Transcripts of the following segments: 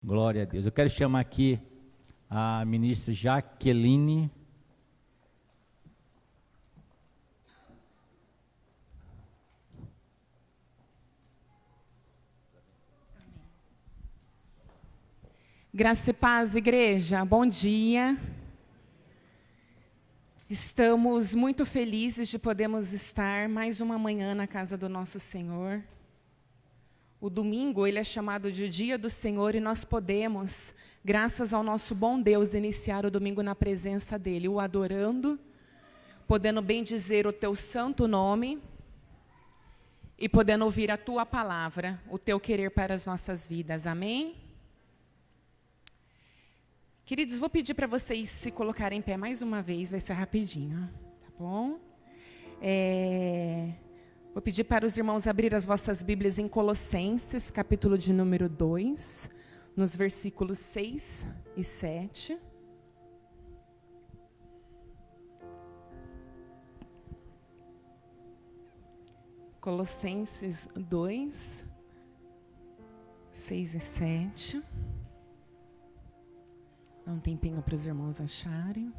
Glória a Deus. Eu quero chamar aqui a ministra Jaqueline. Graça e paz, igreja. Bom dia. Estamos muito felizes de podermos estar mais uma manhã na casa do nosso Senhor. O domingo, ele é chamado de Dia do Senhor e nós podemos, graças ao nosso bom Deus, iniciar o domingo na presença dEle, o adorando, podendo bendizer o Teu santo nome e podendo ouvir a Tua palavra, o Teu querer para as nossas vidas. Amém? Queridos, vou pedir para vocês se colocarem em pé mais uma vez, vai ser rapidinho, tá bom? Vou pedir para os irmãos abrir as vossas Bíblias em Colossenses, capítulo de número 2, nos versículos 6 e 7. Colossenses 2, 6 e 7. Dá um tempinho para os irmãos acharem.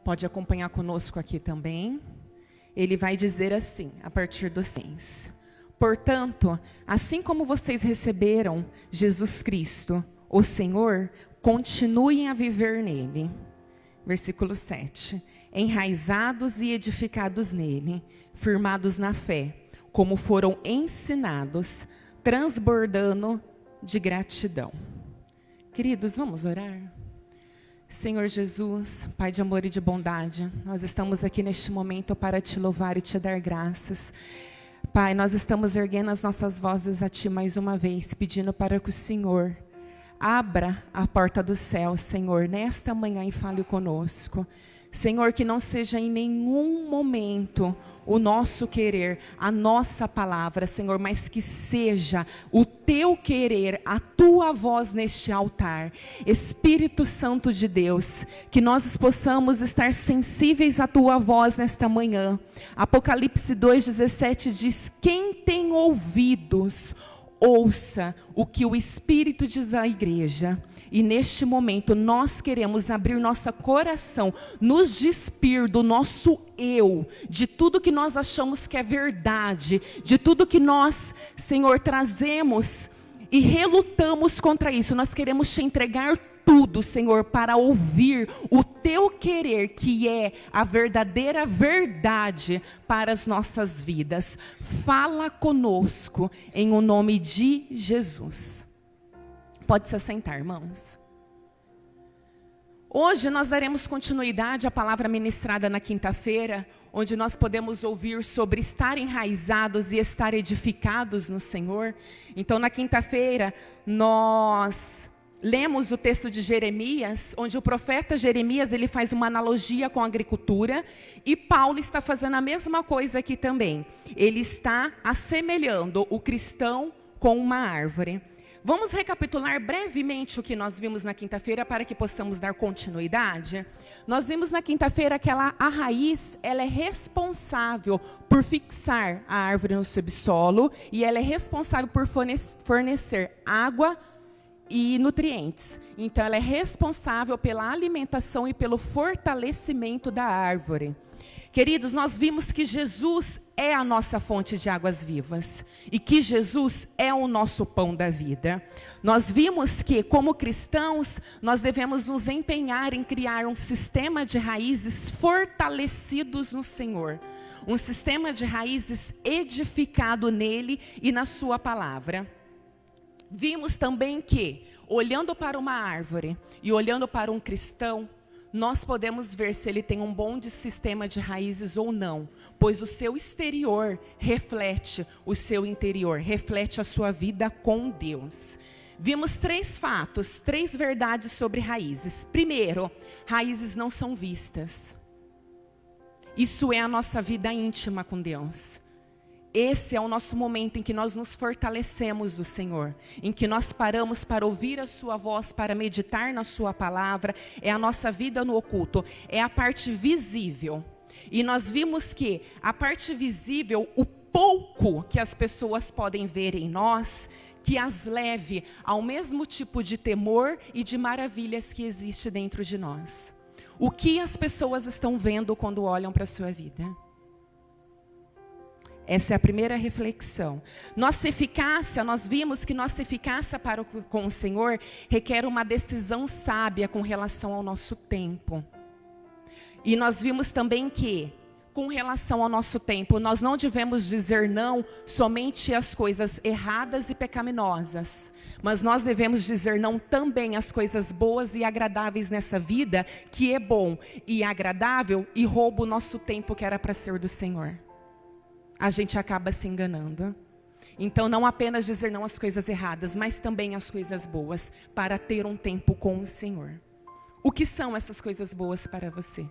Pode acompanhar conosco aqui também. Ele vai dizer assim, a partir do 6. Portanto, assim como vocês receberam Jesus Cristo, o Senhor, continuem a viver nele. Versículo 7. Enraizados e edificados nele, firmados na fé, como foram ensinados, transbordando de gratidão. Queridos, vamos orar? Senhor Jesus, Pai de amor e de bondade, nós estamos aqui neste momento para te louvar e te dar graças. Pai, nós estamos erguendo as nossas vozes a Ti mais uma vez, pedindo para que o Senhor abra a porta do céu, Senhor, nesta manhã e fale conosco. Senhor, que não seja em nenhum momento o nosso querer, a nossa palavra, Senhor, mas que seja o Teu querer, a Tua voz neste altar. Espírito Santo de Deus, que nós possamos estar sensíveis à Tua voz nesta manhã. Apocalipse 2,17 diz: quem tem ouvidos, ouça o que o Espírito diz à igreja. E neste momento nós queremos abrir nosso coração, nos despir do nosso eu, de tudo que nós achamos que é verdade, de tudo que nós, Senhor, trazemos e relutamos contra isso. Nós queremos te entregar tudo, Senhor, para ouvir o Teu querer, que é a verdadeira verdade para as nossas vidas. Fala conosco em o nome de Jesus. Pode se assentar, irmãos. Hoje nós daremos continuidade à palavra ministrada na quinta-feira, onde nós podemos ouvir sobre estar enraizados e estar edificados no Senhor. Então, na quinta-feira, nós lemos o texto de Jeremias, onde o profeta Jeremias ele faz uma analogia com a agricultura, e Paulo está fazendo a mesma coisa aqui também. Ele está assemelhando o cristão com uma árvore. Vamos recapitular brevemente o que nós vimos na quinta-feira para que possamos dar continuidade? Nós vimos na quinta-feira que a raiz ela é responsável por fixar a árvore no subsolo e ela é responsável por fornecer água e nutrientes. Então ela é responsável pela alimentação e pelo fortalecimento da árvore. Queridos, nós vimos que Jesus é a nossa fonte de águas vivas e que Jesus é o nosso pão da vida. Nós vimos que, como cristãos, nós devemos nos empenhar em criar um sistema de raízes fortalecidos no Senhor. Um sistema de raízes edificado nele e na sua palavra. Vimos também que, olhando para uma árvore e olhando para um cristão, nós podemos ver se ele tem um bom sistema de raízes ou não, pois o seu exterior reflete o seu interior, reflete a sua vida com Deus. Vimos 3 fatos, 3 verdades sobre raízes. Primeiro, raízes não são vistas. Isso é a nossa vida íntima com Deus. Esse é o nosso momento em que nós nos fortalecemos do Senhor, em que nós paramos para ouvir a sua voz, para meditar na sua palavra. É a nossa vida no oculto, é a parte visível. E nós vimos que a parte visível, o pouco que as pessoas podem ver em nós, que as leve ao mesmo tipo de temor e de maravilhas que existe dentro de nós. O que as pessoas estão vendo quando olham para a sua vida? Essa é a primeira reflexão. Nossa eficácia, nós vimos que nossa eficácia com o Senhor requer uma decisão sábia com relação ao nosso tempo. E nós vimos também que, com relação ao nosso tempo, nós não devemos dizer não somente às coisas erradas e pecaminosas, mas nós devemos dizer não também às coisas boas e agradáveis nessa vida, que é bom e agradável e rouba o nosso tempo que era para ser do Senhor. A gente acaba se enganando. Então, não apenas dizer não às coisas erradas, mas também às coisas boas, para ter um tempo com o Senhor. O que são essas coisas boas para você?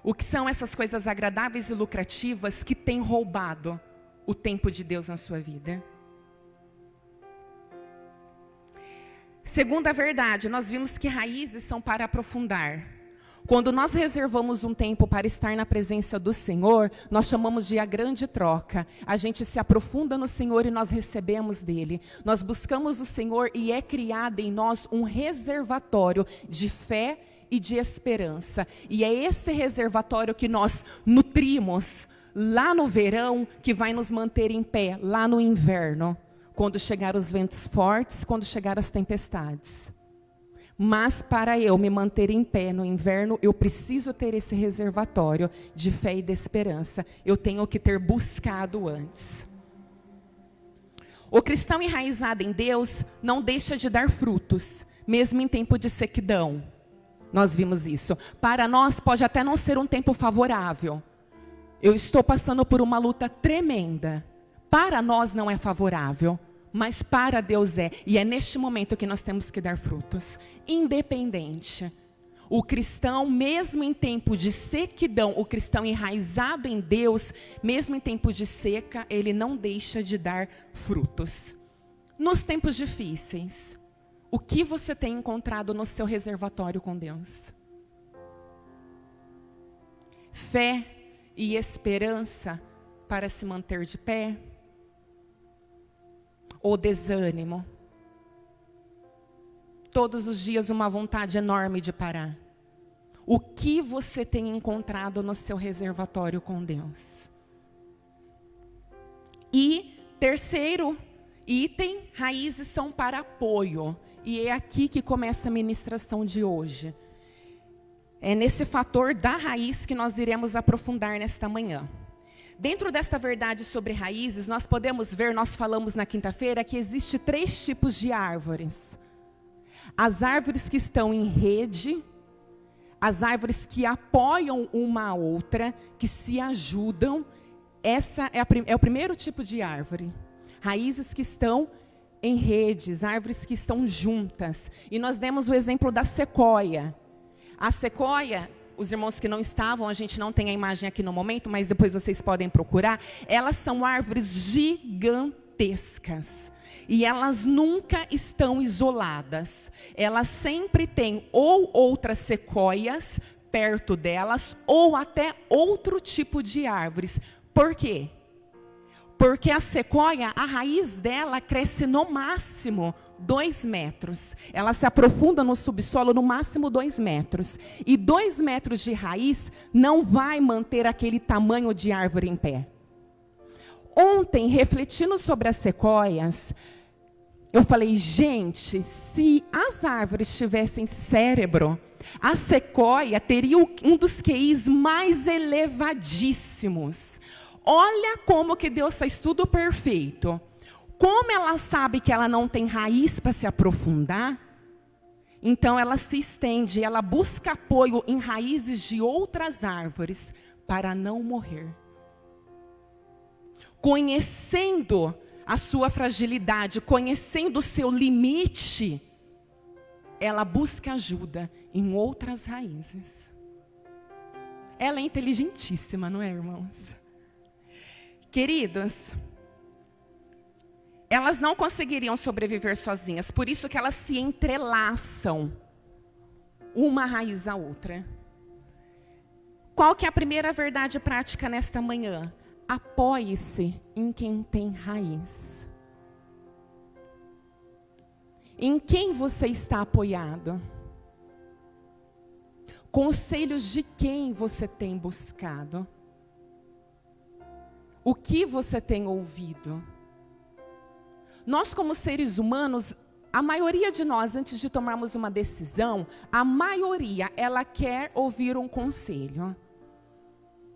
O que são essas coisas agradáveis e lucrativas que têm roubado o tempo de Deus na sua vida? Segunda verdade, nós vimos que raízes são para aprofundar. Quando nós reservamos um tempo para estar na presença do Senhor, nós chamamos de a grande troca. A gente se aprofunda no Senhor e nós recebemos dele. Nós buscamos o Senhor e é criado em nós um reservatório de fé e de esperança. E é esse reservatório que nós nutrimos lá no verão que vai nos manter em pé lá no inverno, quando chegar os ventos fortes, quando chegar as tempestades. Mas para eu me manter em pé no inverno, eu preciso ter esse reservatório de fé e de esperança. Eu tenho que ter buscado antes. O cristão enraizado em Deus não deixa de dar frutos, mesmo em tempo de sequidão. Nós vimos isso. Para nós pode até não ser um tempo favorável. Eu estou passando por uma luta tremenda. Para nós não é favorável. Mas para Deus é, e é neste momento que nós temos que dar frutos, independente. O cristão, mesmo em tempo de sequidão, o cristão enraizado em Deus, mesmo em tempo de seca, ele não deixa de dar frutos. Nos tempos difíceis, o que você tem encontrado no seu reservatório com Deus? Fé e esperança para se manter de pé? Ou desânimo? Todos os dias uma vontade enorme de parar. O que você tem encontrado no seu reservatório com Deus? E terceiro item, raízes são para apoio. E é aqui que começa a ministração de hoje. É nesse fator da raiz que nós iremos aprofundar nesta manhã. Dentro desta verdade sobre raízes, nós podemos ver, nós falamos na quinta-feira, que existe 3 tipos de árvores. As árvores que estão em rede, as árvores que apoiam uma a outra, que se ajudam. Essa é o primeiro tipo de árvore. Raízes que estão em redes, árvores que estão juntas. E nós demos o exemplo da sequoia. A sequoia, os irmãos que não estavam, a gente não tem a imagem aqui no momento, mas depois vocês podem procurar. Elas são árvores gigantescas. E elas nunca estão isoladas. Elas sempre têm ou outras sequoias perto delas, ou até outro tipo de árvores. Por quê? Porque a sequoia, a raiz dela cresce no máximo 2 metros. Ela se aprofunda no subsolo no máximo 2 metros. E 2 metros de raiz não vai manter aquele tamanho de árvore em pé. Ontem, refletindo sobre as sequoias, eu falei, gente, se as árvores tivessem cérebro, a sequoia teria um dos QIs mais elevadíssimos. Olha como que Deus faz tudo perfeito. Como ela sabe que ela não tem raiz para se aprofundar, então ela se estende, ela busca apoio em raízes de outras árvores para não morrer. Conhecendo a sua fragilidade, conhecendo o seu limite, ela busca ajuda em outras raízes. Ela é inteligentíssima, não é, irmãos? Queridos, elas não conseguiriam sobreviver sozinhas, por isso que elas se entrelaçam, uma raiz à outra. Qual que é a primeira verdade prática nesta manhã? Apoie-se em quem tem raiz. Em quem você está apoiado? Conselhos de quem você tem buscado? O que você tem ouvido? Nós, como seres humanos, a maioria de nós, antes de tomarmos uma decisão, a maioria, ela quer ouvir um conselho.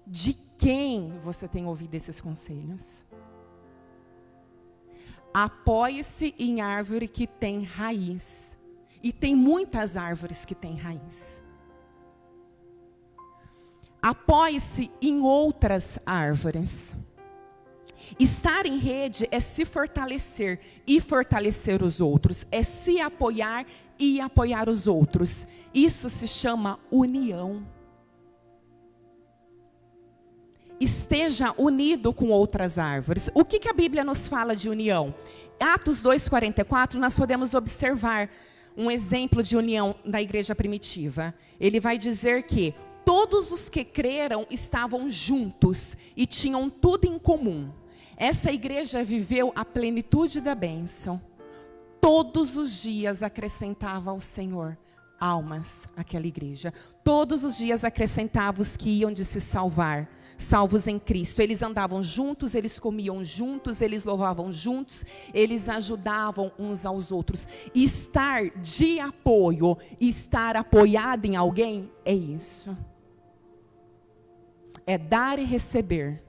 De quem você tem ouvido esses conselhos? Apoie-se em árvore que tem raiz. E tem muitas árvores que têm raiz. Apoie-se em outras árvores. Estar em rede é se fortalecer e fortalecer os outros. É se apoiar e apoiar os outros. Isso se chama união. Esteja unido com outras árvores. O que a Bíblia nos fala de união? Atos 2:44, nós podemos observar um exemplo de união da igreja primitiva. Ele vai dizer que todos os que creram estavam juntos e tinham tudo em comum. Essa igreja viveu a plenitude da bênção. Todos os dias acrescentava ao Senhor almas àquela igreja. Todos os dias acrescentava os que iam de se salvar, salvos em Cristo. Eles andavam juntos, eles comiam juntos, eles louvavam juntos, eles ajudavam uns aos outros. Estar de apoio, estar apoiado em alguém, é isso. É dar e receber.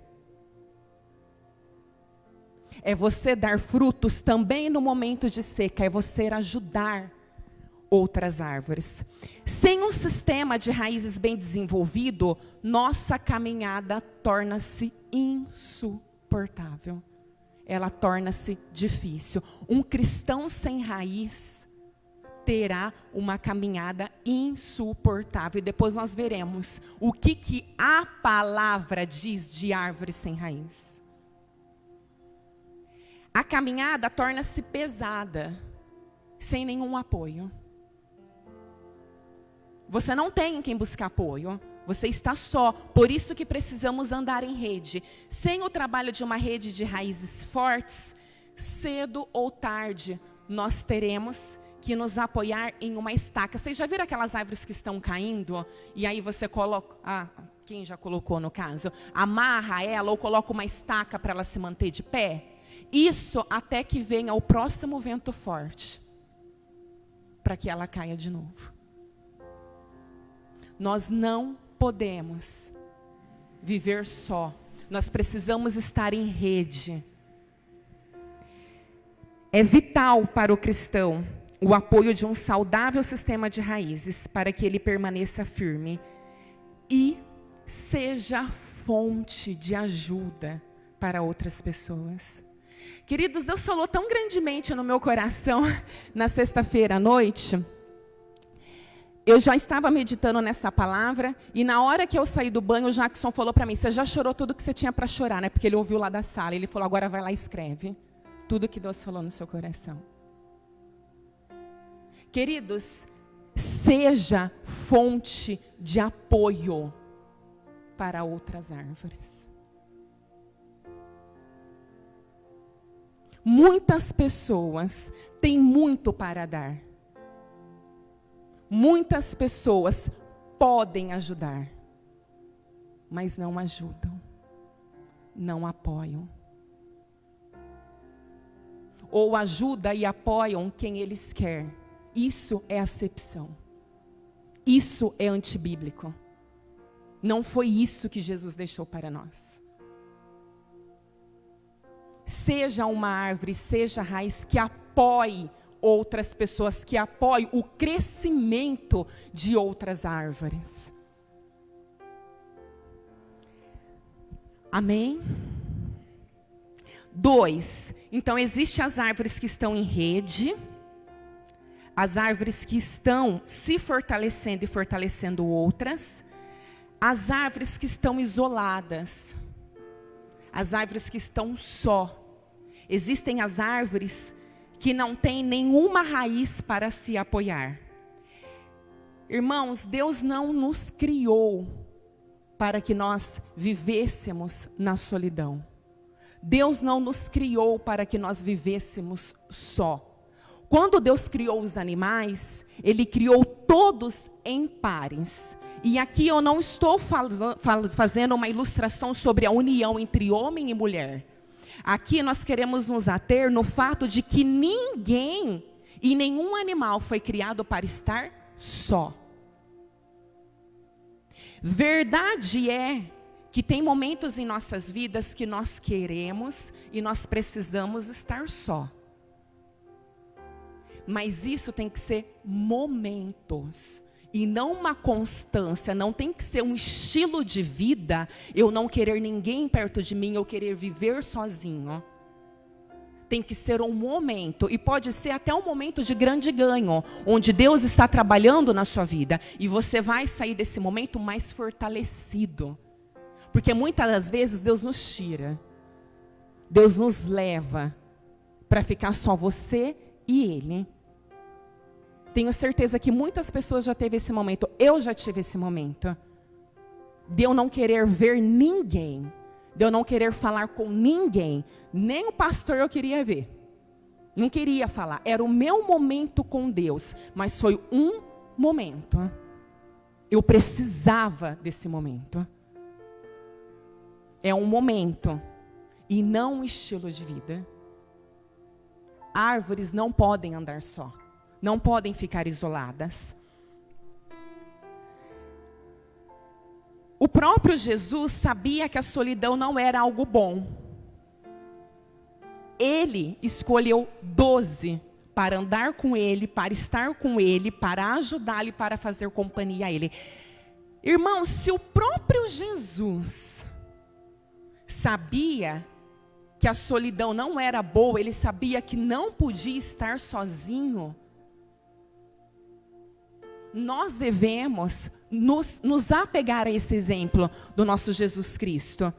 É você dar frutos também no momento de seca. É você ajudar outras árvores. Sem um sistema de raízes bem desenvolvido, nossa caminhada torna-se insuportável. Ela torna-se difícil. Um cristão sem raiz terá uma caminhada insuportável. E depois nós veremos o que a palavra diz de árvore sem raiz. A caminhada torna-se pesada, sem nenhum apoio. Você não tem em quem buscar apoio, você está só. Por isso que precisamos andar em rede. Sem o trabalho de uma rede de raízes fortes, cedo ou tarde, nós teremos que nos apoiar em uma estaca. Vocês já viram aquelas árvores que estão caindo? E aí você coloca, quem já colocou no caso, amarra ela ou coloca uma estaca para ela se manter de pé? Isso até que venha o próximo vento forte, para que ela caia de novo. Nós não podemos viver só. Nós precisamos estar em rede. É vital para o cristão o apoio de um saudável sistema de raízes para que ele permaneça firme e seja fonte de ajuda para outras pessoas. Queridos, Deus falou tão grandemente no meu coração na sexta-feira à noite. Eu já estava meditando nessa palavra e na hora que eu saí do banho, o Jackson falou para mim: você já chorou tudo que você tinha para chorar, né? Porque ele ouviu lá da sala. Ele falou: agora vai lá e escreve tudo que Deus falou no seu coração. Queridos, seja fonte de apoio para outras árvores. Muitas pessoas têm muito para dar. Muitas pessoas podem ajudar, mas não ajudam, não apoiam. Ou ajudam e apoiam quem eles querem. Isso é acepção. Isso é antibíblico. Não foi isso que Jesus deixou para nós. Seja uma árvore, seja raiz que apoie outras pessoas, que apoie o crescimento de outras árvores. Amém? 2. Então, existem as árvores que estão em rede, as árvores que estão se fortalecendo e fortalecendo outras, as árvores que estão isoladas, as árvores que estão só. Existem as árvores que não têm nenhuma raiz para se apoiar. Irmãos, Deus não nos criou para que nós vivêssemos na solidão. Deus não nos criou para que nós vivêssemos só. Quando Deus criou os animais, Ele criou todos em pares. E aqui eu não estou fazendo uma ilustração sobre a união entre homem e mulher. Aqui nós queremos nos ater no fato de que ninguém e nenhum animal foi criado para estar só. Verdade é que tem momentos em nossas vidas que nós queremos e nós precisamos estar só. Mas isso tem que ser momentos e não uma constância, não tem que ser um estilo de vida, eu não querer ninguém perto de mim, eu querer viver sozinho. Tem que ser um momento, e pode ser até um momento de grande ganho, onde Deus está trabalhando na sua vida, e você vai sair desse momento mais fortalecido. Porque muitas das vezes Deus nos tira, Deus nos leva para ficar só você e Ele. Tenho certeza que muitas pessoas já teve esse momento, eu já tive esse momento, de eu não querer ver ninguém, de eu não querer falar com ninguém, nem o pastor eu queria ver, não queria falar, era o meu momento com Deus, mas foi um momento, eu precisava desse momento, é um momento, e não um estilo de vida. Árvores não podem andar só, não podem ficar isoladas. O próprio Jesus sabia que a solidão não era algo bom. Ele escolheu 12 para andar com ele, para estar com ele, para ajudá-lo e para fazer companhia a ele. Irmãos, se o próprio Jesus sabia que a solidão não era boa, ele sabia que não podia estar sozinho, nós devemos nos apegar a esse exemplo do nosso Jesus Cristo.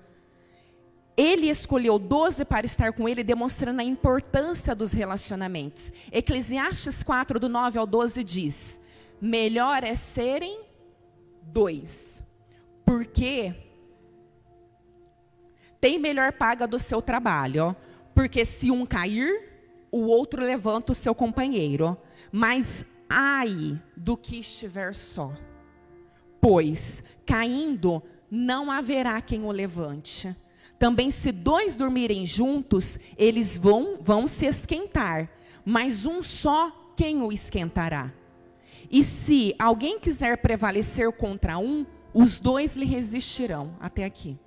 Ele escolheu 12 para estar com ele, demonstrando a importância dos relacionamentos. Eclesiastes 4, do 9 ao 12 diz: melhor é serem 2, porque tem melhor paga do seu trabalho, porque se um cair, o outro levanta o seu companheiro. Mas ai do que estiver só, pois caindo não haverá quem o levante. Também se 2 dormirem juntos, eles vão se esquentar, mas um só quem o esquentará? E se alguém quiser prevalecer contra um, os 2 lhe resistirão. Até aqui.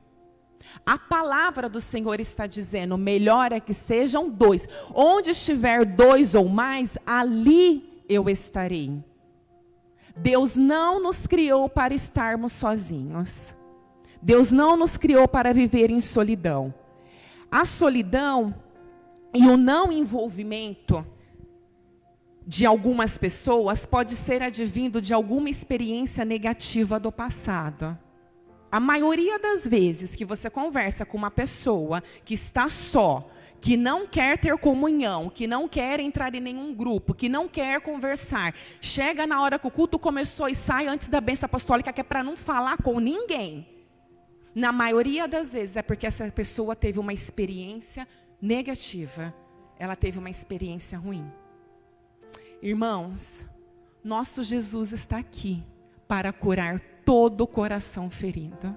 A palavra do Senhor está dizendo, melhor é que sejam 2. Onde estiver 2 ou mais, ali eu estarei. Deus não nos criou para estarmos sozinhos. Deus não nos criou para viver em solidão. A solidão e o não envolvimento de algumas pessoas pode ser advindo de alguma experiência negativa do passado. A maioria das vezes que você conversa com uma pessoa que está só, que não quer ter comunhão, que não quer entrar em nenhum grupo, que não quer conversar, chega na hora que o culto começou e sai antes da bênção apostólica, que é para não falar com ninguém. Na maioria das vezes é porque essa pessoa teve uma experiência negativa, ela teve uma experiência ruim. Irmãos, nosso Jesus está aqui para curar todo o coração ferido.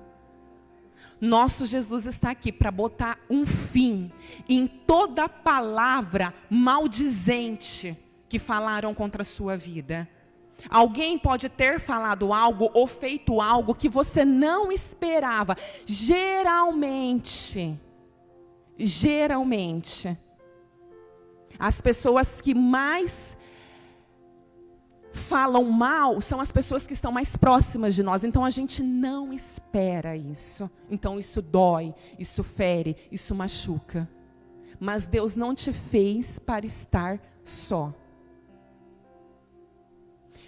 Nosso Jesus está aqui para botar um fim em toda palavra maldizente que falaram contra a sua vida. Alguém pode ter falado algo ou feito algo que você não esperava. Geralmente, as pessoas que mais falam mal são as pessoas que estão mais próximas de nós. Então a gente não espera isso. Então isso dói, isso fere, isso machuca. Mas Deus não te fez para estar só.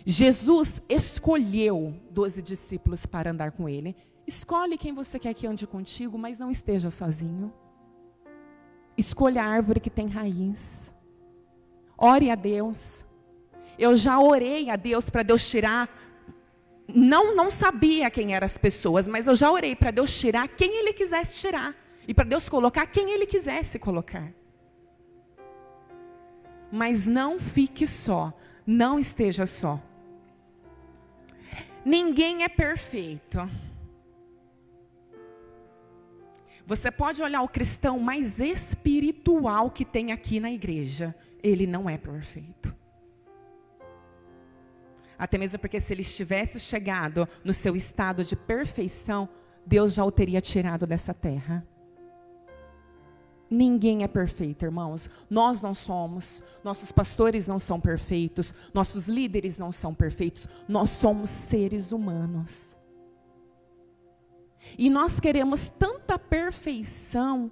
Jesus escolheu 12 discípulos para andar com ele. Escolhe quem você quer que ande contigo, mas não esteja sozinho. Escolha a árvore que tem raiz. Ore a Deus. Eu já orei a Deus para Deus tirar não sabia quem eram as pessoas, mas eu já orei para Deus tirar quem Ele quisesse tirar. E para Deus colocar quem Ele quisesse colocar. Mas não fique só, não esteja só. Ninguém é perfeito. Você pode olhar o cristão mais espiritual que tem aqui na igreja. Ele não é perfeito. Até mesmo porque se ele tivesse chegado no seu estado de perfeição, Deus já o teria tirado dessa terra. Ninguém é perfeito, irmãos. Nós não somos. Nossos pastores não são perfeitos. Nossos líderes não são perfeitos. Nós somos seres humanos. E nós queremos tanta perfeição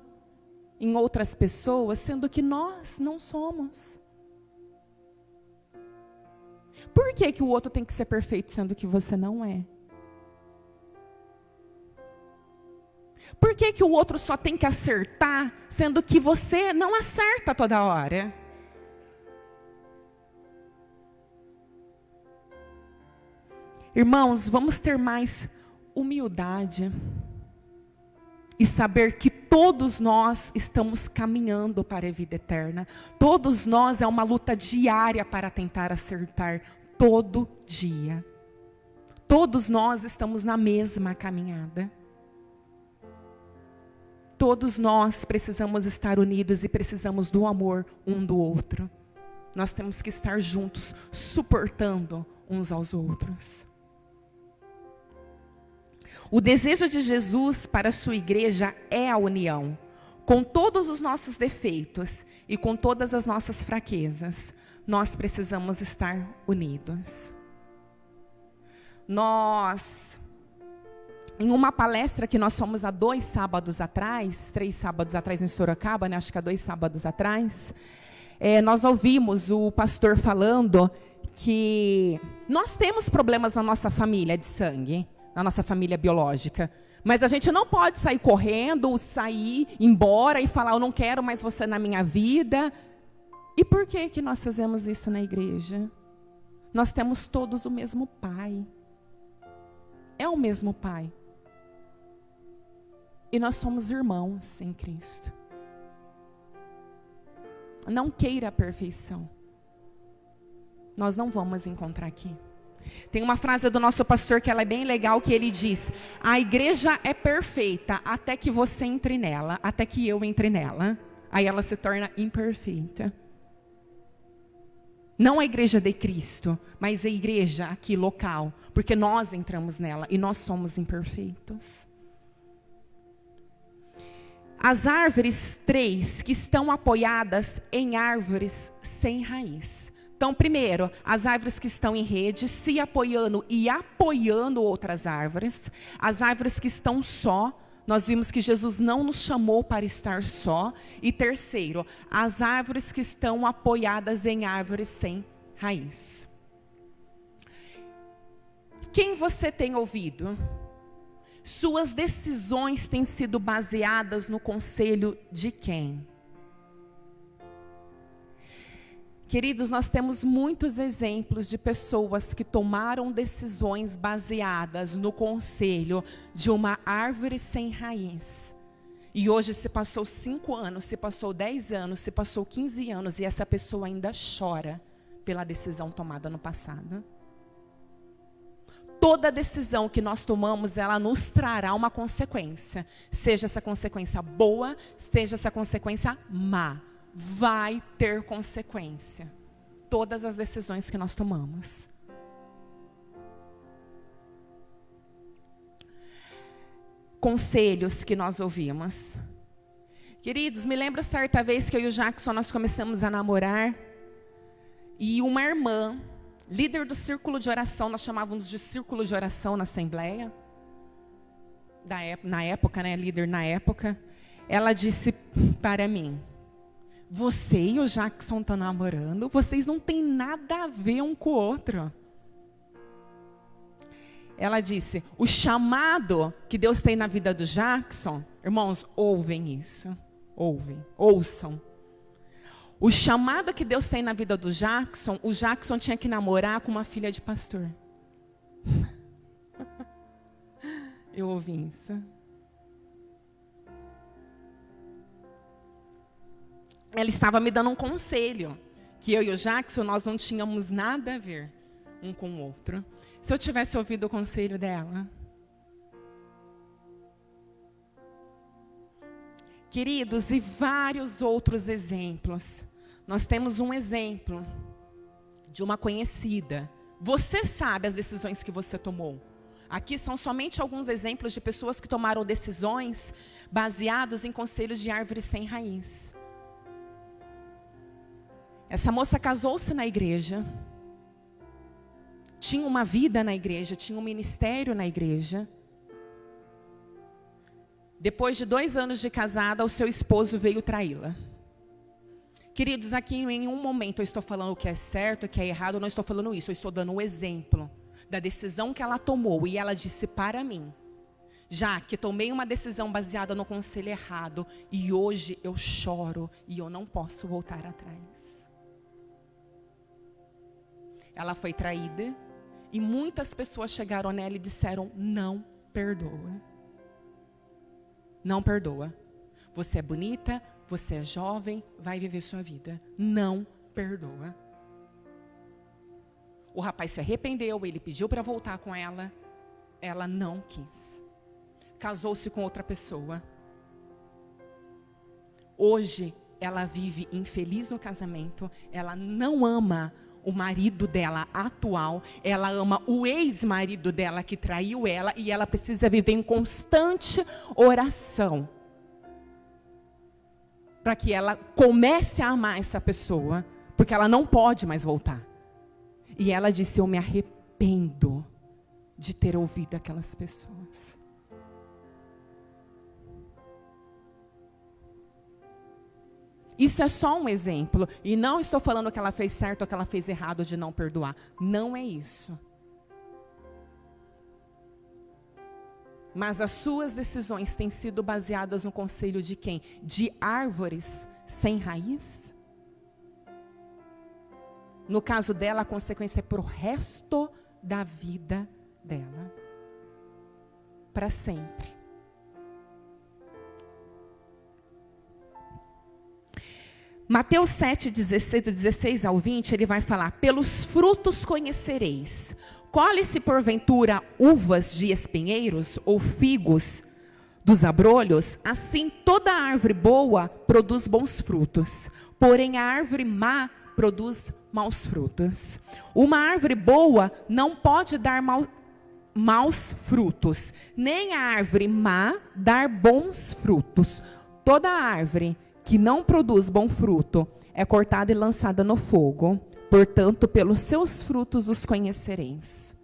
em outras pessoas, sendo que nós não somos. Por que que o outro tem que ser perfeito, sendo que você não é? Por que que o outro só tem que acertar, sendo que você não acerta toda hora? Irmãos, vamos ter mais humildade e saber que todos nós estamos caminhando para a vida eterna. Todos nós é uma luta diária para tentar acertar todo dia. Todos nós estamos na mesma caminhada. Todos nós precisamos estar unidos e precisamos do amor um do outro. Nós temos que estar juntos, suportando uns aos outros. O desejo de Jesus para a sua igreja é a união, com todos os nossos defeitos e com todas as nossas fraquezas. Nós precisamos estar unidos. Em uma palestra que nós fomos há 3 sábados atrás em Sorocaba, né? Acho que há 2 sábados atrás, nós ouvimos o pastor falando que nós temos problemas na nossa família de sangue, na nossa família biológica, mas a gente não pode sair correndo, sair embora e falar, eu não quero mais você na minha vida. E por que que nós fazemos isso na igreja? Nós temos todos o mesmo Pai. É o mesmo Pai. E nós somos irmãos em Cristo. Não queira a perfeição. Nós não vamos encontrar aqui. Tem uma frase do nosso pastor que ela é bem legal, que ele diz: a igreja é perfeita até que você entre nela, até que eu entre nela. Aí ela se torna imperfeita. Não a igreja de Cristo, mas a igreja aqui local, porque nós entramos nela e nós somos imperfeitos. As árvores 3 que estão apoiadas em árvores sem raiz. Então, primeiro, as árvores que estão em rede, se apoiando e apoiando outras árvores. As árvores que estão só, nós vimos que Jesus não nos chamou para estar só. E terceiro, as árvores que estão apoiadas em árvores sem raiz. Quem você tem ouvido? Suas decisões têm sido baseadas no conselho de quem? Queridos, nós temos muitos exemplos de pessoas que tomaram decisões baseadas no conselho de uma árvore sem raiz. E hoje se passou 5 anos, se passou 10 anos, se passou 15 anos e essa pessoa ainda chora pela decisão tomada no passado. Toda decisão que nós tomamos, ela nos trará uma consequência. Seja essa consequência boa, seja essa consequência má. Vai ter consequência. Todas as decisões que nós tomamos. Conselhos que nós ouvimos. Queridos, me lembro certa vez que eu e o Jackson nós começamos a namorar. E uma irmã, líder do círculo de oração, nós chamávamos de círculo de oração na Assembleia. Na época, né, líder na época. Ela disse para mim: você e o Jackson estão namorando, vocês não têm nada a ver um com o outro. Ela disse, o chamado que Deus tem na vida do Jackson, irmãos, ouvem isso, ouçam. O chamado que Deus tem na vida do Jackson, o Jackson tinha que namorar com uma filha de pastor. eu ouvi isso. Ela estava me dando um conselho, que eu e o Jackson, nós não tínhamos nada a ver um com o outro. Se eu tivesse ouvido o conselho dela... Queridos, e vários outros exemplos. Nós temos um exemplo de uma conhecida. Você sabe as decisões que você tomou. Aqui são somente alguns exemplos de pessoas que tomaram decisões baseadas em conselhos de árvores sem raiz. Essa moça casou-se na igreja. Tinha uma vida na igreja, tinha um ministério na igreja. Depois de 2 anos de casada, o seu esposo veio traí-la. Queridos, aqui em nenhum momento eu estou falando o que é certo, o que é errado, eu não estou falando isso. Eu estou dando um exemplo da decisão que ela tomou. E ela disse para mim, já que tomei uma decisão baseada no conselho errado, e hoje eu choro e eu não posso voltar atrás. Ela foi traída e muitas pessoas chegaram nela e disseram, não perdoa. Não perdoa. Você é bonita, você é jovem, vai viver sua vida. Não perdoa. O rapaz se arrependeu, ele pediu para voltar com ela. Ela não quis. Casou-se com outra pessoa. Hoje, ela vive infeliz no casamento. Ela não ama o marido dela atual, ela ama o ex-marido dela que traiu ela, e ela precisa viver em constante oração para que ela comece a amar essa pessoa, porque ela não pode mais voltar. E ela disse, eu me arrependo de ter ouvido aquelas pessoas. Isso é só um exemplo. E não estou falando que ela fez certo ou que ela fez errado de não perdoar. Não é isso. Mas as suas decisões têm sido baseadas no conselho de quem? De árvores sem raiz? No caso dela, a consequência é para o resto da vida dela. Para sempre. Mateus 7, 16 ao 20, ele vai falar, pelos frutos conhecereis. Colhe-se porventura uvas de espinheiros ou figos dos abrolhos? Assim toda árvore boa produz bons frutos, porém a árvore má produz maus frutos. Uma árvore boa não pode dar maus frutos, nem a árvore má dar bons frutos. Toda árvore que não produz bom fruto é cortada e lançada no fogo. Portanto, pelos seus frutos os conhecereis.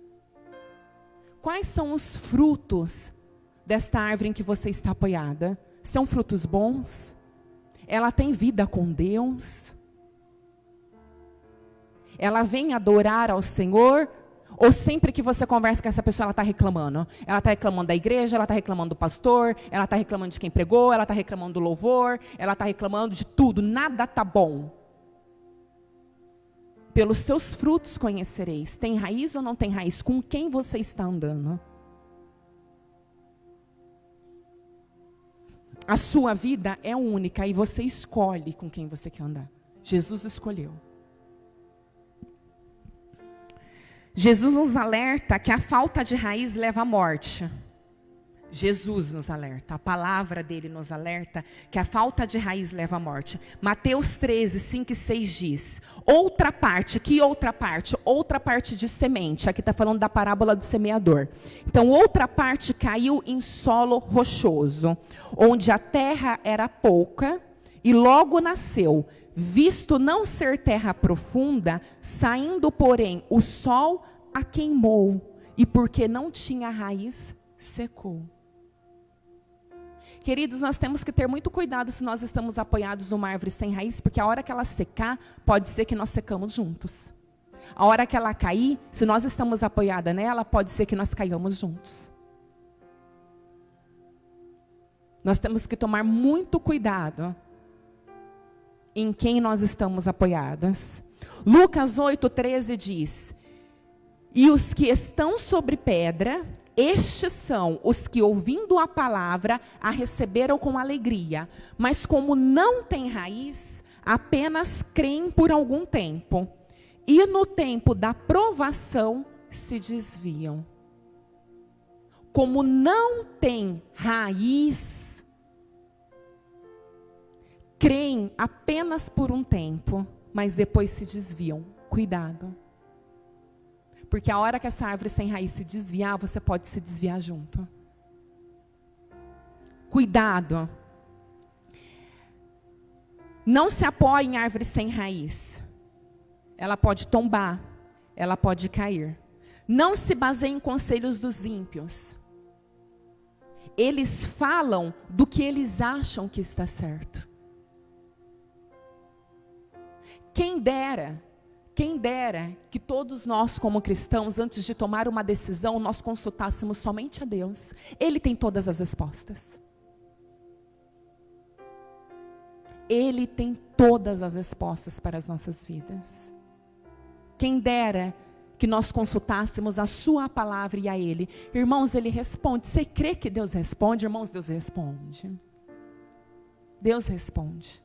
Quais são os frutos desta árvore em que você está apoiada? São frutos bons? Ela tem vida com Deus? Ela vem adorar ao Senhor? Ou sempre que você conversa com essa pessoa, ela está reclamando? Ela está reclamando da igreja, ela está reclamando do pastor, ela está reclamando de quem pregou, ela está reclamando do louvor, ela está reclamando de tudo, nada está bom. Pelos seus frutos conhecereis. Tem raiz ou não tem raiz? Com quem você está andando? A sua vida é única e você escolhe com quem você quer andar. Jesus escolheu. Jesus nos alerta que a falta de raiz leva à morte. Jesus nos alerta, a palavra dele nos alerta que a falta de raiz leva à morte. Mateus 13, 5 e 6 diz, outra parte, que outra parte? Outra parte de semente, aqui está falando da parábola do semeador. Então, outra parte caiu em solo rochoso, onde a terra era pouca e logo nasceu, visto não ser terra profunda, saindo, porém, o sol a queimou, e porque não tinha raiz, secou. Queridos, nós temos que ter muito cuidado se nós estamos apoiados numa árvore sem raiz, porque a hora que ela secar, pode ser que nós secamos juntos. A hora que ela cair, se nós estamos apoiados nela, pode ser que nós caiamos juntos. Nós temos que tomar muito cuidado em quem nós estamos apoiadas. Lucas 8, 13 diz, e os que estão sobre pedra, Estes são os que, ouvindo a palavra, a receberam com alegria, mas como não têm raiz, apenas creem por algum tempo, e no tempo da provação se desviam. Como não têm raiz, creem apenas por um tempo, mas depois se desviam. Cuidado. Porque a hora que essa árvore sem raiz se desviar, você pode se desviar junto. Cuidado. Não se apoie em árvore sem raiz. Ela pode tombar, ela pode cair. Não se baseie em conselhos dos ímpios. Eles falam do que eles acham que está certo. Quem dera que todos nós como cristãos, antes de tomar uma decisão, nós consultássemos somente a Deus. Ele tem todas as respostas. Ele tem todas as respostas para as nossas vidas. Quem dera que nós consultássemos a sua palavra e a Ele. Irmãos, Ele responde. Você crê que Deus responde? Irmãos, Deus responde. Deus responde.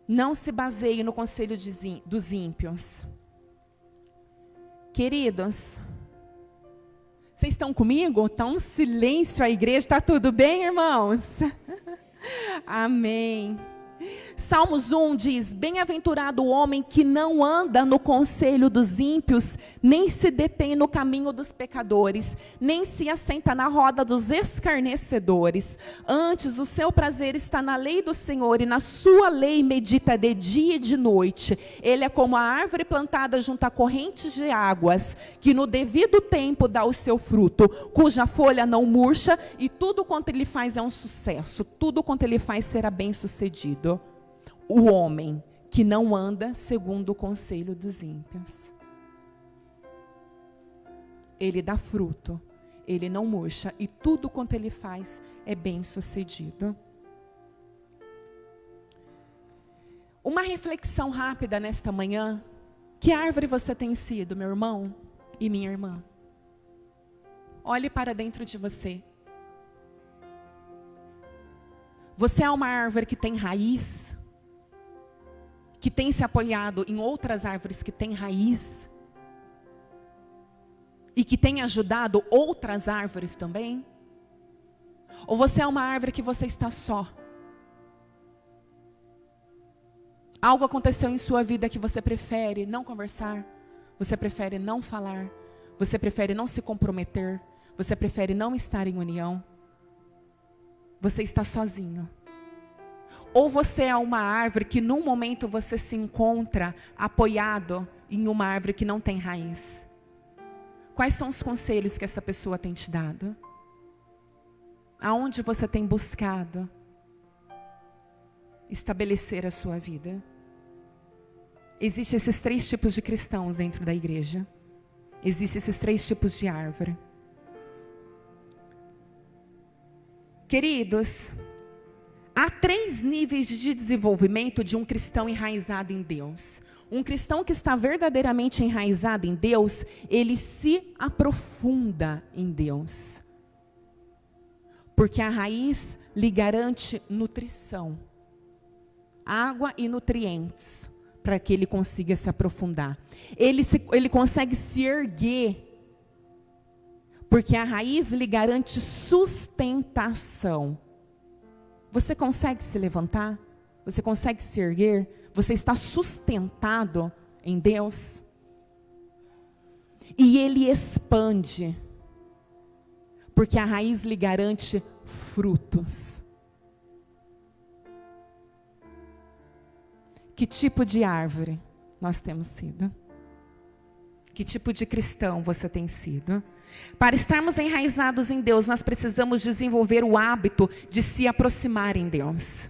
Não se baseie no conselho dos ímpios. Queridos, vocês estão comigo? Está um silêncio a igreja. Está tudo bem, irmãos? Amém. Salmos 1 diz: bem-aventurado o homem que não anda no conselho dos ímpios, nem se detém no caminho dos pecadores, nem se assenta na roda dos escarnecedores. Antes, o seu prazer está na lei do Senhor, e na sua lei medita de dia e de noite. Ele é como a árvore plantada junto a correntes de águas, que no devido tempo dá o seu fruto, cuja folha não murcha, e tudo quanto ele faz é um sucesso. Tudo quanto ele faz será bem sucedido. O homem que não anda segundo o conselho dos ímpios. Ele dá fruto, ele não murcha, e tudo quanto ele faz é bem sucedido. Uma reflexão rápida nesta manhã. Que árvore você tem sido, meu irmão e minha irmã? Olhe para dentro de você. Você é uma árvore que tem raiz? Que tem se apoiado em outras árvores que têm raiz? E que tem ajudado outras árvores também? Ou você é uma árvore que você está só? Algo aconteceu em sua vida que você prefere não conversar, você prefere não falar, você prefere não se comprometer, você prefere não estar em união? Você está sozinho. Ou você é uma árvore que num momento você se encontra apoiado em uma árvore que não tem raiz? Quais são os conselhos que essa pessoa tem te dado? Aonde você tem buscado estabelecer a sua vida? Existem esses 3 tipos de cristãos dentro da igreja. Existem esses 3 tipos de árvore. Queridos, há 3 níveis de desenvolvimento de um cristão enraizado em Deus. Um cristão que está verdadeiramente enraizado em Deus, ele se aprofunda em Deus. Porque a raiz lhe garante nutrição, água e nutrientes, para que ele consiga se aprofundar. Ele consegue se erguer, porque a raiz lhe garante sustentação. Você consegue se levantar? Você consegue se erguer? Você está sustentado em Deus? E Ele expande, porque a raiz lhe garante frutos. Que tipo de árvore nós temos sido? Que tipo de cristão você tem sido? Para estarmos enraizados em Deus, nós precisamos desenvolver o hábito de se aproximar em Deus.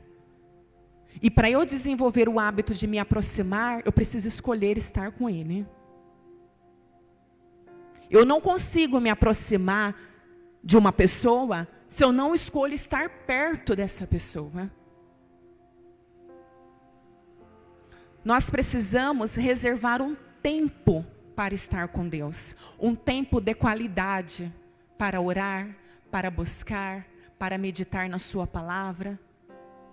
E para eu desenvolver o hábito de me aproximar, eu preciso escolher estar com Ele. Eu não consigo me aproximar de uma pessoa se eu não escolho estar perto dessa pessoa. Nós precisamos reservar um tempo para estar com Deus. Um tempo de qualidade para orar, para buscar, para meditar na sua palavra,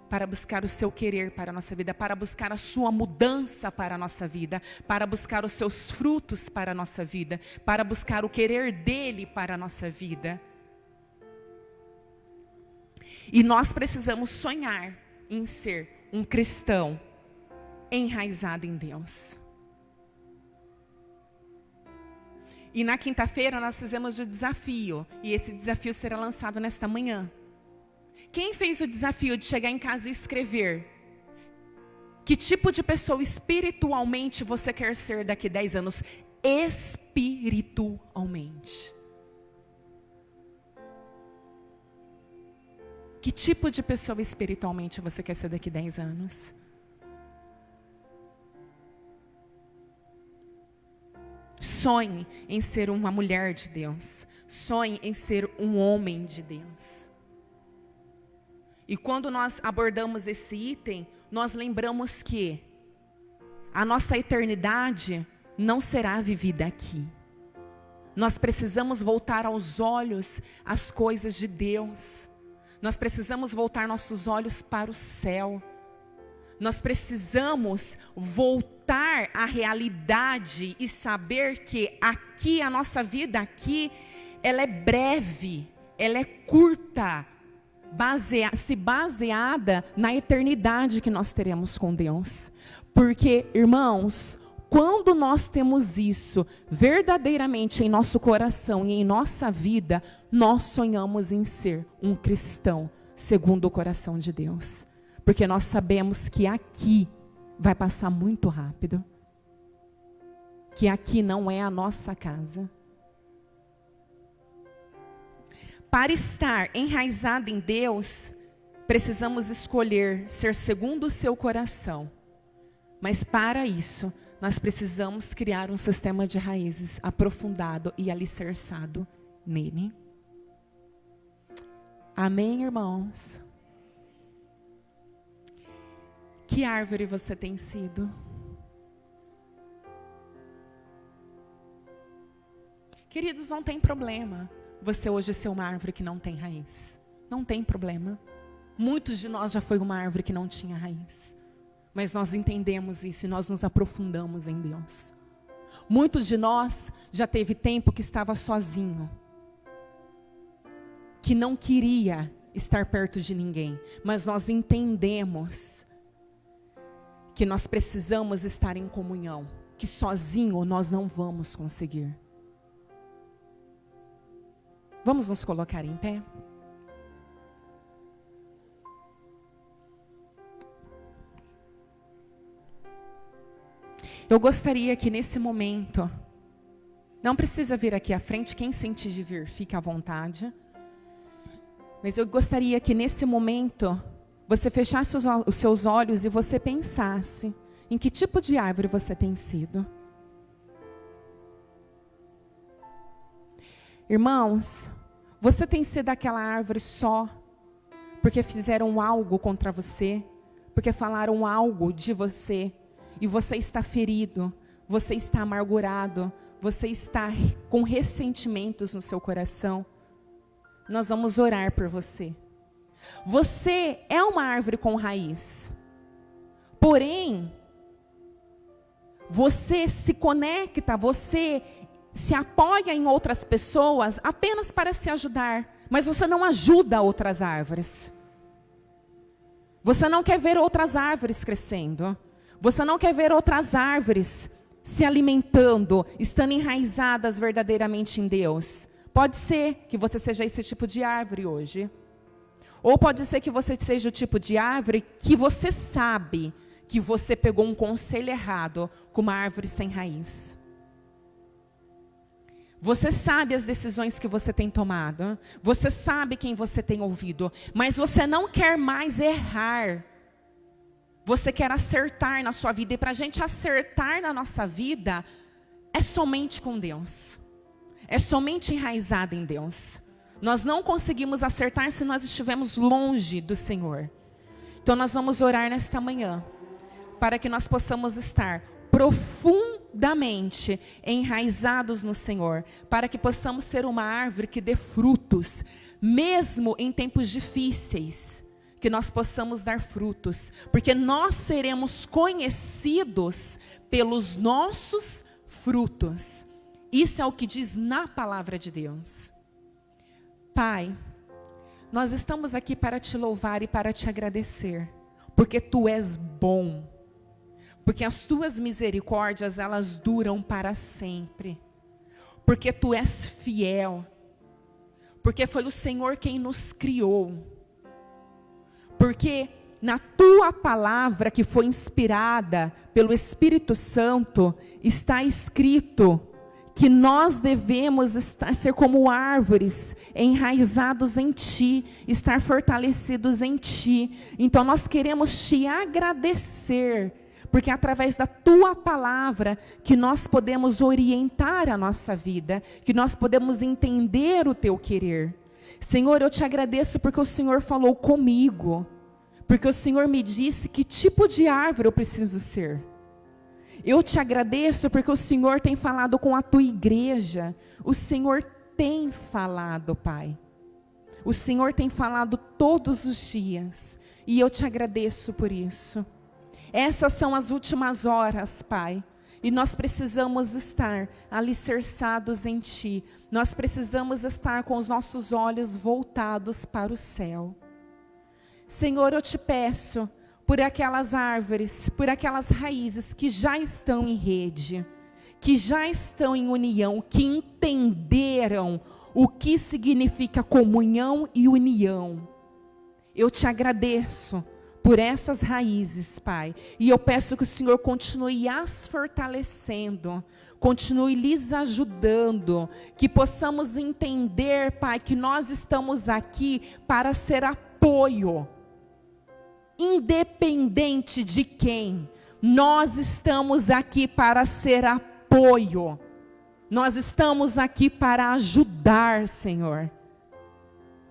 para buscar o seu querer para a nossa vida, para buscar a sua mudança para a nossa vida, para buscar os seus frutos para a nossa vida, para buscar o querer dele para a nossa vida. E nós precisamos sonhar em ser um cristão enraizado em Deus. E na quinta-feira nós fizemos o desafio, e esse desafio será lançado nesta manhã. Quem fez o desafio de chegar em casa e escrever que tipo de pessoa espiritualmente você quer ser daqui a 10 anos? Espiritualmente. Que tipo de pessoa espiritualmente você quer ser daqui a 10 anos? Sonhe em ser uma mulher de Deus. Sonhe em ser um homem de Deus. E quando nós abordamos esse item, nós lembramos que a nossa eternidade não será vivida aqui. Nós precisamos voltar aos olhos às coisas de Deus. Nós precisamos voltar nossos olhos para o céu. Nós precisamos voltar à realidade e saber que aqui, a nossa vida aqui, ela é breve, ela é curta, baseada na eternidade que nós teremos com Deus. Porque, irmãos, quando nós temos isso verdadeiramente em nosso coração e em nossa vida, nós sonhamos em ser um cristão segundo o coração de Deus. Porque nós sabemos que aqui vai passar muito rápido. Que aqui não é a nossa casa. Para estar enraizado em Deus, precisamos escolher ser segundo o seu coração. Mas para isso, nós precisamos criar um sistema de raízes aprofundado e alicerçado nele. Amém, irmãos? Que árvore você tem sido? Queridos, não tem problema você hoje ser uma árvore que não tem raiz. Não tem problema. Muitos de nós já foi uma árvore que não tinha raiz. Mas nós entendemos isso e nós nos aprofundamos em Deus. Muitos de nós já teve tempo que estava sozinho. Que não queria estar perto de ninguém. Mas nós entendemos que nós precisamos estar em comunhão. Que sozinho nós não vamos conseguir. Vamos nos colocar em pé? Eu gostaria que nesse momento, não precisa vir aqui à frente, quem sentir de vir, fique à vontade. Mas eu gostaria que nesse momento, você fechasse os seus olhos e você pensasse em que tipo de árvore você tem sido. Irmãos, você tem sido aquela árvore só porque fizeram algo contra você, porque falaram algo de você, e você está ferido, você está amargurado, você está com ressentimentos no seu coração. Nós vamos orar por você. Você é uma árvore com raiz, porém, você se conecta, você se apoia em outras pessoas apenas para se ajudar, mas você não ajuda outras árvores. Você não quer ver outras árvores crescendo. Você não quer ver outras árvores se alimentando, estando enraizadas verdadeiramente em Deus. Pode ser que você seja esse tipo de árvore hoje. Ou pode ser que você seja o tipo de árvore que você sabe que você pegou um conselho errado com uma árvore sem raiz. Você sabe as decisões que você tem tomado. Você sabe quem você tem ouvido. Mas você não quer mais errar. Você quer acertar na sua vida. E para a gente acertar na nossa vida, é somente com Deus. É somente enraizado em Deus. Nós não conseguimos acertar se nós estivermos longe do Senhor. Então nós vamos orar nesta manhã, para que nós possamos estar profundamente profundamente enraizados no Senhor, para que possamos ser uma árvore que dê frutos, mesmo em tempos difíceis, que nós possamos dar frutos, porque nós seremos conhecidos pelos nossos frutos. Isso é o que diz na palavra de Deus. Pai, nós estamos aqui para te louvar e para te agradecer, porque tu és bom, porque as tuas misericórdias, elas duram para sempre, porque tu és fiel, porque foi o Senhor quem nos criou, porque na tua palavra que foi inspirada pelo Espírito Santo, está escrito que nós devemos ser como árvores, enraizados em Ti, estar fortalecidos em Ti. Então nós queremos Te agradecer, porque é através da Tua palavra que nós podemos orientar a nossa vida, que nós podemos entender o Teu querer. Senhor, eu Te agradeço porque o Senhor falou comigo, porque o Senhor me disse que tipo de árvore eu preciso ser. Eu Te agradeço porque o Senhor tem falado com a Tua igreja. O Senhor tem falado, Pai. O Senhor tem falado todos os dias. E eu Te agradeço por isso. Essas são as últimas horas, Pai. E nós precisamos estar alicerçados em Ti. Nós precisamos estar com os nossos olhos voltados para o céu. Senhor, eu Te peço por aquelas árvores, por aquelas raízes que já estão em rede, que já estão em união, que entenderam o que significa comunhão e união. Eu Te agradeço por essas raízes, Pai, e eu peço que o Senhor continue as fortalecendo, continue lhes ajudando, que possamos entender, Pai, que nós estamos aqui para ser apoio, independente de quem, nós estamos aqui para ser apoio, nós estamos aqui para ajudar, Senhor,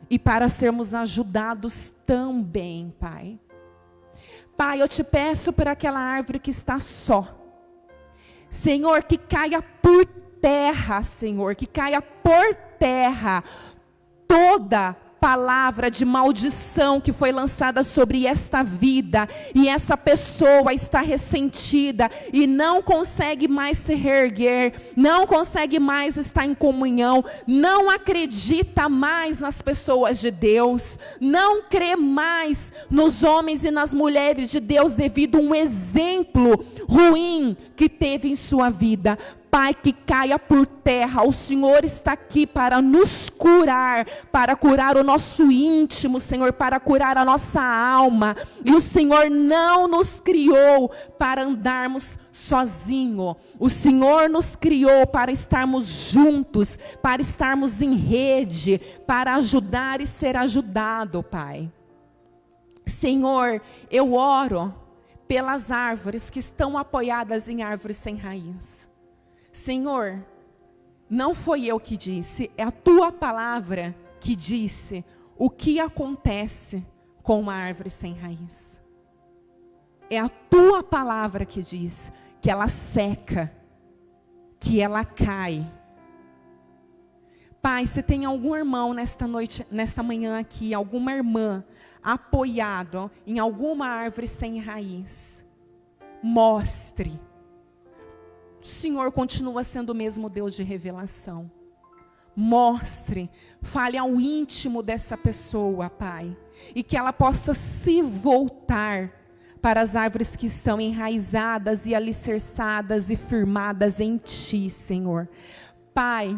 e para sermos ajudados também, Pai. Pai, eu Te peço por aquela árvore que está só, Senhor, que caia por terra, Senhor, que caia por terra toda palavra de maldição que foi lançada sobre esta vida, e essa pessoa está ressentida e não consegue mais se reerguer, não consegue mais estar em comunhão, não acredita mais nas pessoas de Deus, não crê mais nos homens e nas mulheres de Deus devido a um exemplo ruim que teve em sua vida. Pai, que caia por terra. O Senhor está aqui para nos curar, para curar o nosso íntimo, Senhor, para curar a nossa alma. E o Senhor não nos criou para andarmos sozinhos. O Senhor nos criou para estarmos juntos, para estarmos em rede, para ajudar e ser ajudado, Pai. Senhor, eu oro pelas árvores que estão apoiadas em árvores sem raiz. Senhor, não foi eu que disse, é a Tua palavra que disse o que acontece com uma árvore sem raiz. É a Tua palavra que diz que ela seca, que ela cai. Pai, se tem algum irmão nesta noite, nesta manhã aqui, alguma irmã apoiado em alguma árvore sem raiz, mostre. O Senhor continua sendo o mesmo Deus de revelação. Mostre, fale ao íntimo dessa pessoa, Pai, e que ela possa se voltar para as árvores que estão enraizadas e alicerçadas e firmadas em Ti, Senhor. Pai,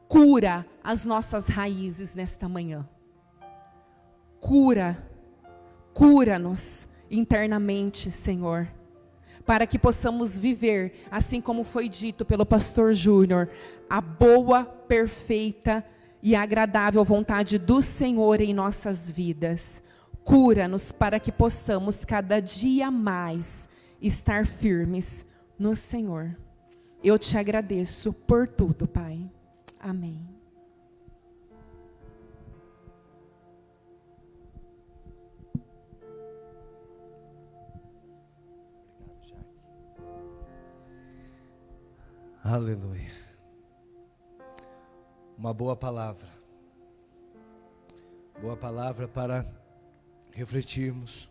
cura as nossas raízes nesta manhã. Cura-nos internamente, Senhor, para que possamos viver, assim como foi dito pelo pastor Júnior, a boa, perfeita e agradável vontade do Senhor em nossas vidas. Cura-nos para que possamos cada dia mais estar firmes no Senhor. Eu Te agradeço por tudo, Pai. Amém. Aleluia. Uma boa palavra. Boa palavra para refletirmos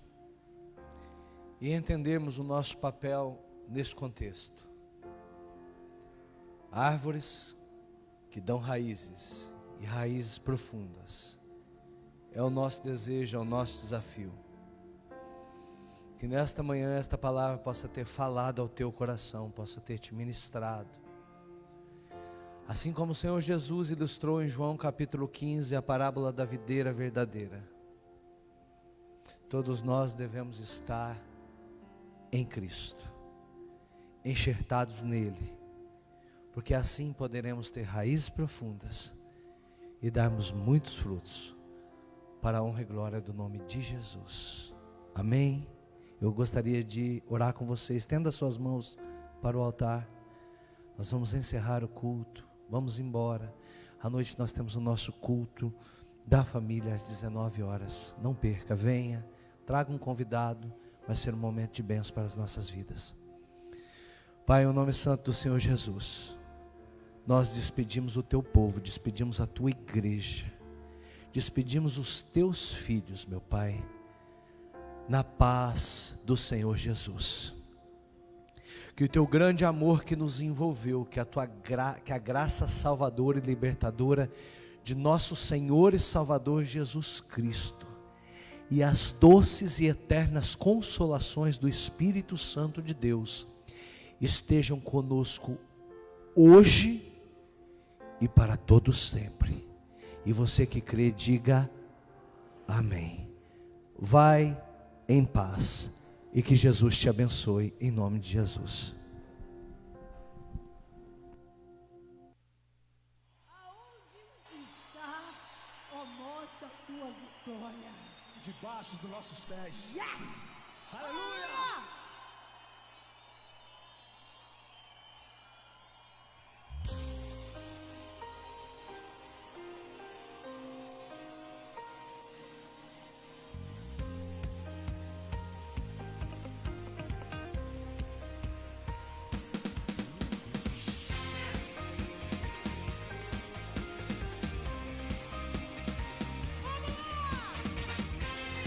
e entendermos o nosso papel nesse contexto. Árvores que dão raízes e raízes profundas. É o nosso desejo, é o nosso desafio. Que nesta manhã esta palavra possa ter falado ao teu coração, possa ter te ministrado. Assim como o Senhor Jesus ilustrou em João capítulo 15 a parábola da videira verdadeira. Todos nós devemos estar em Cristo, enxertados nele, porque assim poderemos ter raízes profundas e darmos muitos frutos para a honra e glória do nome de Jesus. Amém? Eu gostaria de orar com vocês. Estenda suas mãos para o altar. Nós vamos encerrar o culto. Vamos embora. À noite nós temos o nosso culto da família às 19 horas. Não perca, venha, traga um convidado. Vai ser um momento de bênção para as nossas vidas. Pai, em nome santo do Senhor Jesus, nós despedimos o teu povo, despedimos a tua igreja, despedimos os teus filhos, meu Pai, na paz do Senhor Jesus. Que o teu grande amor que nos envolveu, que a graça salvadora e libertadora de nosso Senhor e Salvador Jesus Cristo, e as doces e eternas consolações do Espírito Santo de Deus, estejam conosco hoje e para todos sempre. E você que crê, diga amém. Vai em paz e que Jesus te abençoe em nome de Jesus. Aonde está, ó morte, a tua vitória? Debaixo dos nossos pés. Yes! Aleluia!